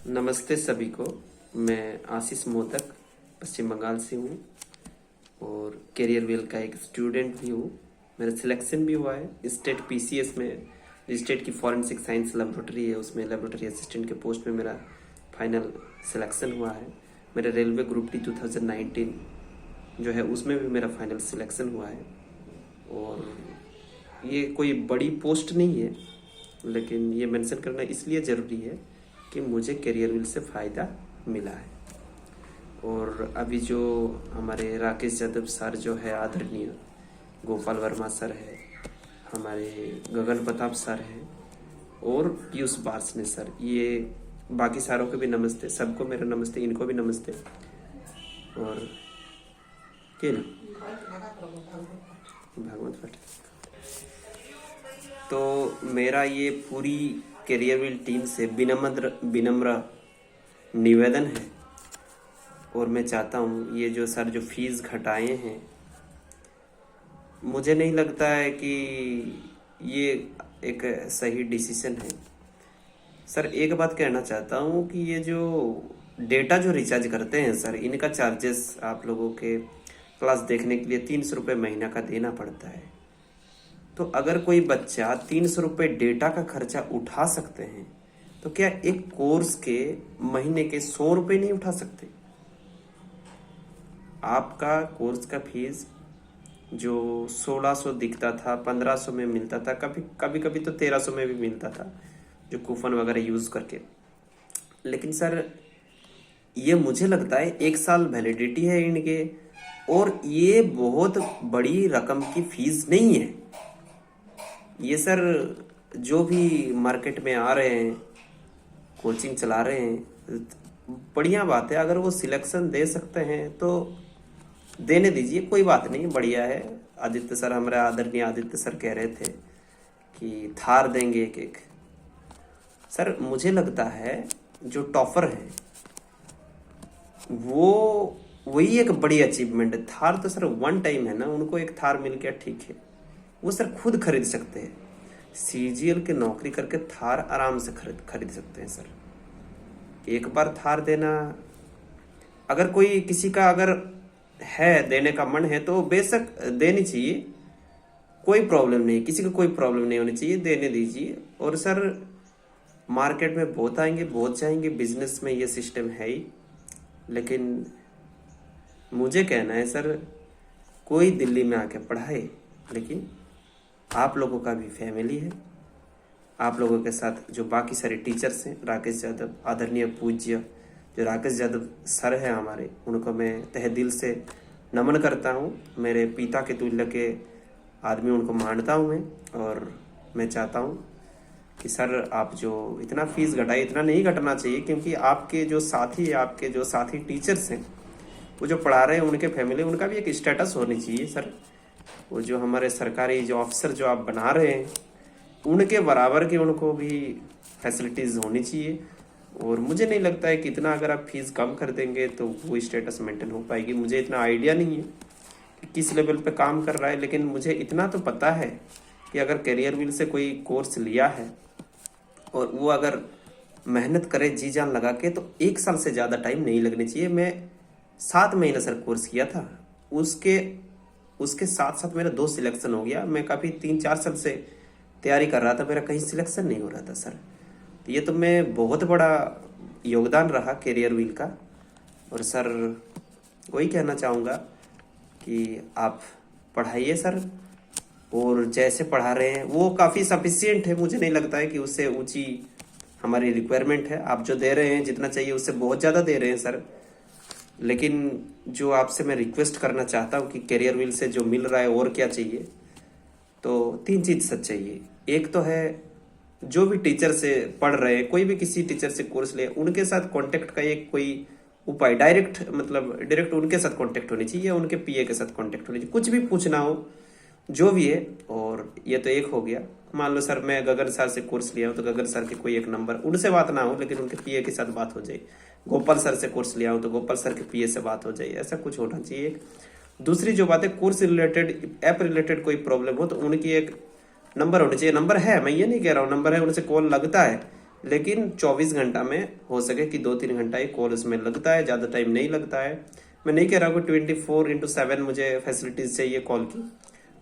नमस्ते सभी को। मैं आशीष मोदक पश्चिम बंगाल से हूँ और कैरियर वेल का एक स्टूडेंट भी हूँ। मेरा सिलेक्शन भी हुआ है स्टेट पीसीएस में, स्टेट की फॉरेंसिक साइंस लेबोरेटरी है, उसमें लेबोरेटरी असिस्टेंट के पोस्ट में मेरा फाइनल सिलेक्शन हुआ है। मेरा रेलवे ग्रुप डी 2019 जो है उसमें भी मेरा फाइनल सिलेक्शन हुआ है। और ये कोई बड़ी पोस्ट नहीं है, लेकिन ये मेंशन करना इसलिए ज़रूरी है कि मुझे कैरियर व्हील से फ़ायदा मिला है। और अभी जो हमारे राकेश यादव सर जो है आदरणीय, गोपाल वर्मा सर है, हमारे गगन प्रताप सर है और पीयूष बार्सने सर, ये बाकी सारों को भी नमस्ते, सबको मेरा नमस्ते, इनको भी नमस्ते। और के ना भागवत पाठ। तो मेरा ये पूरी कैरियर व्हील टीम से विनम्र निवेदन है और मैं चाहता हूँ ये जो सर जो फीस घटाए हैं, मुझे नहीं लगता है कि ये एक सही डिसीजन है। सर एक बात कहना चाहता हूँ कि ये जो डेटा जो रिचार्ज करते हैं सर, इनका चार्जेस आप लोगों के क्लास देखने के लिए 300 रुपये महीना का देना पड़ता है। तो अगर कोई बच्चा 300 रुपये डेटा का खर्चा उठा सकते हैं, तो क्या एक कोर्स के महीने के 100 रुपये नहीं उठा सकते? आपका कोर्स का फीस जो 1600 दिखता था, 1500 में मिलता था, कभी कभी तो 1300 में भी मिलता था, जो कूपन वगैरह यूज करके। लेकिन सर ये मुझे लगता है 1 साल वैलिडिटी है इनके, और ये बहुत बड़ी रकम की फीस नहीं है। ये सर जो भी मार्केट में आ रहे हैं, कोचिंग चला रहे हैं, बढ़िया बात है। अगर वो सिलेक्शन दे सकते हैं तो देने दीजिए, कोई बात नहीं, बढ़िया है। आदित्य सर, हमारे आदरणीय आदित्य सर कह रहे थे कि थार देंगे एक एक। सर मुझे लगता है जो टॉपर है वो वही एक बड़ी अचीवमेंट है। थार तो सर वन टाइम है ना, उनको एक थार मिल गया ठीक है, वो सर खुद खरीद सकते हैं। सीजीएल की नौकरी करके थार आराम से खरीद सकते हैं सर। एक बार थार देना, अगर कोई किसी का अगर है देने का मन है तो बेशक देनी चाहिए, कोई प्रॉब्लम नहीं, किसी को कोई प्रॉब्लम नहीं होनी चाहिए, देने दीजिए। और सर मार्केट में बहुत आएंगे बहुत जाएंगे, बिजनेस में ये सिस्टम है ही। लेकिन मुझे कहना है सर, कोई दिल्ली में आके पढ़ाए, लेकिन आप लोगों का भी फैमिली है। आप लोगों के साथ जो बाकी सारे टीचर्स हैं, राकेश यादव, आदरणीय पूज्य जो राकेश यादव सर हैं हमारे, उनको मैं तहे दिल से नमन करता हूँ। मेरे पिता के तुल्य के आदमी उनको मानता हूँ मैं। और मैं चाहता हूँ कि सर आप जो इतना फीस घटाए, इतना नहीं घटना चाहिए, क्योंकि आपके जो साथी टीचर्स हैं, वो जो पढ़ा रहे हैं, उनके फैमिली, उनका भी एक स्टेटस होनी चाहिए सर। वो जो हमारे सरकारी जो अफसर जो आप बना रहे हैं, उनके बराबर के उनको भी फैसिलिटीज़ होनी चाहिए। और मुझे नहीं लगता है कि इतना अगर आप फीस कम कर देंगे तो वो स्टेटस मेंटेन हो पाएगी। मुझे इतना आइडिया नहीं है कि किस लेवल पे काम कर रहा है, लेकिन मुझे इतना तो पता है कि अगर कैरियर व्हील से कोई कोर्स लिया है और वो अगर मेहनत करे जी जान लगा के, तो 1 साल से ज़्यादा टाइम नहीं लगनी चाहिए। मैं 7 महीने सर कोर्स किया था, उसके साथ साथ मेरा 2 सिलेक्शन हो गया। मैं काफ़ी 3-4 साल से तैयारी कर रहा था, मेरा कहीं सिलेक्शन नहीं हो रहा था सर। तो ये तो मैं बहुत बड़ा योगदान रहा कैरियर व्हील का। और सर वही कहना चाहूँगा कि आप पढ़ाइए सर, और जैसे पढ़ा रहे हैं वो काफ़ी सफिशियंट है। मुझे नहीं लगता है कि उससे ऊंची हमारी रिक्वायरमेंट है। आप जो दे रहे हैं जितना चाहिए उससे बहुत ज़्यादा दे रहे हैं सर। लेकिन जो आपसे मैं रिक्वेस्ट करना चाहता हूँ कि कैरियर व्हील से जो मिल रहा है और क्या चाहिए, तो 3 चीज़ सच चाहिए। एक तो है जो भी टीचर से पढ़ रहे हैं, कोई भी किसी टीचर से कोर्स ले, उनके साथ कांटेक्ट का एक कोई उपाय, डायरेक्ट उनके साथ कांटेक्ट होनी चाहिए, उनके पीए के साथ कांटेक्ट होनी चाहिए, कुछ भी पूछना हो जो भी है। और ये तो एक हो गया। मान लो सर मैं गगन सर से कोर्स लिया हूँ, तो गगन सर के कोई एक नंबर, उनसे बात ना हो लेकिन उनके पीए के साथ बात हो जाए। गोपाल सर से कोर्स लिया हूँ तो गोपाल सर के पीए से बात हो जाए, ऐसा कुछ होना चाहिए। दूसरी जो बात है, कोर्स रिलेटेड, ऐप रिलेटेड कोई प्रॉब्लम हो तो उनकी एक नंबर होना चाहिए। नंबर है, मैं ये नहीं कह रहा हूँ नंबर है, उनसे कॉल लगता है, लेकिन 24 घंटा में हो सके कि 2-3 घंटा ही कॉल उसमें लगता है, ज़्यादा टाइम नहीं लगता है। मैं नहीं कह रहा हूँ कि 24/7 मुझे फैसिलिटीज़ चाहिए कॉल की।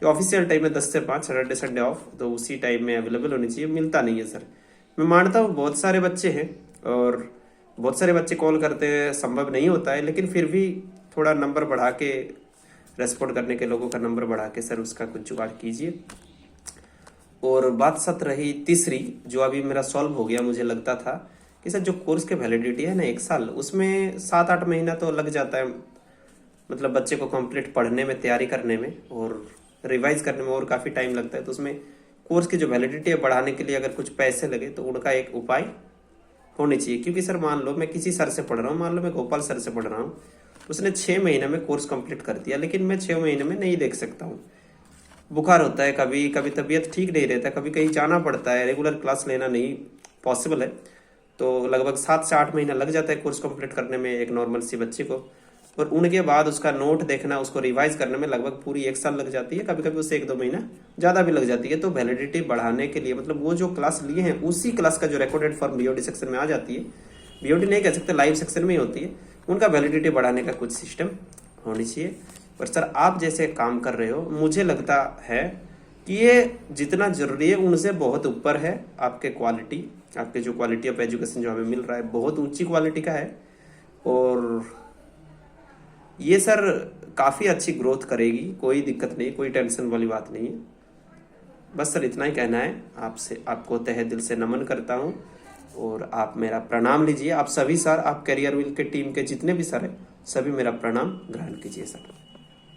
जो ऑफिशियल टाइम है 10 से 5, सैटरडे संडे ऑफ, तो उसी टाइम में अवेलेबल होनी चाहिए। मिलता नहीं है सर। मैं मानता हूँ बहुत सारे बच्चे हैं और बहुत सारे बच्चे कॉल करते हैं, संभव नहीं होता है, लेकिन फिर भी थोड़ा नंबर बढ़ा के, रेस्पॉन्ड करने के लोगों का नंबर बढ़ा के सर उसका कुछ जुगाड़ कीजिए। और बात सत रही तीसरी, जो अभी मेरा सॉल्व हो गया। मुझे लगता था कि सर जो कोर्स के वैलिडिटी है ना 1 साल, उसमें 7-8 महीना तो लग जाता है, मतलब बच्चे को कंप्लीट पढ़ने में, तैयारी करने में और रिवाइज करने में और काफ़ी टाइम लगता है। तो उसमें कोर्स की जो वैलिडिटी है बढ़ाने के लिए अगर कुछ पैसे लगे तो उनका एक उपाय होनी चाहिए। क्योंकि सर मान लो मैं किसी सर से पढ़ रहा हूँ, मान लो मैं गोपाल सर से पढ़ रहा हूँ, उसने 6 महीने में कोर्स कंप्लीट कर दिया, लेकिन मैं 6 महीने में नहीं देख सकता हूँ। बुखार होता है, कभी कभी तबीयत ठीक नहीं रहता, कभी कहीं जाना पड़ता है, रेगुलर क्लास लेना नहीं पॉसिबल है, तो लगभग 7 से 8 महीना लग जाता है कोर्स कंप्लीट करने में एक नॉर्मल सी बच्चे को। और उनके बाद उसका नोट देखना, उसको रिवाइज करने में लगभग पूरी 1 साल लग जाती है, कभी कभी उससे 1-2 महीना ज़्यादा भी लग जाती है। तो वैलिडिटी बढ़ाने के लिए, मतलब वो जो क्लास लिए हैं उसी क्लास का जो रिकॉर्डेड फॉर्म बीओडी सेक्शन में आ जाती है, बीओडी नहीं कह सकते, लाइव सेक्शन में ही होती है, उनका वैलिडिटी बढ़ाने का कुछ सिस्टम होनी चाहिए। और सर आप जैसे काम कर रहे हो, मुझे लगता है कि ये जितना जरूरी है उनसे बहुत ऊपर है। आपके क्वालिटी, आपके जो क्वालिटी ऑफ एजुकेशन जो हमें मिल रहा है बहुत ऊंची क्वालिटी का है, और ये सर काफ़ी अच्छी ग्रोथ करेगी, कोई दिक्कत नहीं, कोई टेंशन वाली बात नहीं है। बस सर इतना ही कहना है आपसे। आपको तहे दिल से नमन करता हूँ और आप मेरा प्रणाम लीजिए। आप सभी सर, आप करियर विल के टीम के जितने भी सर हैं, सभी मेरा प्रणाम ग्रहण कीजिए सर।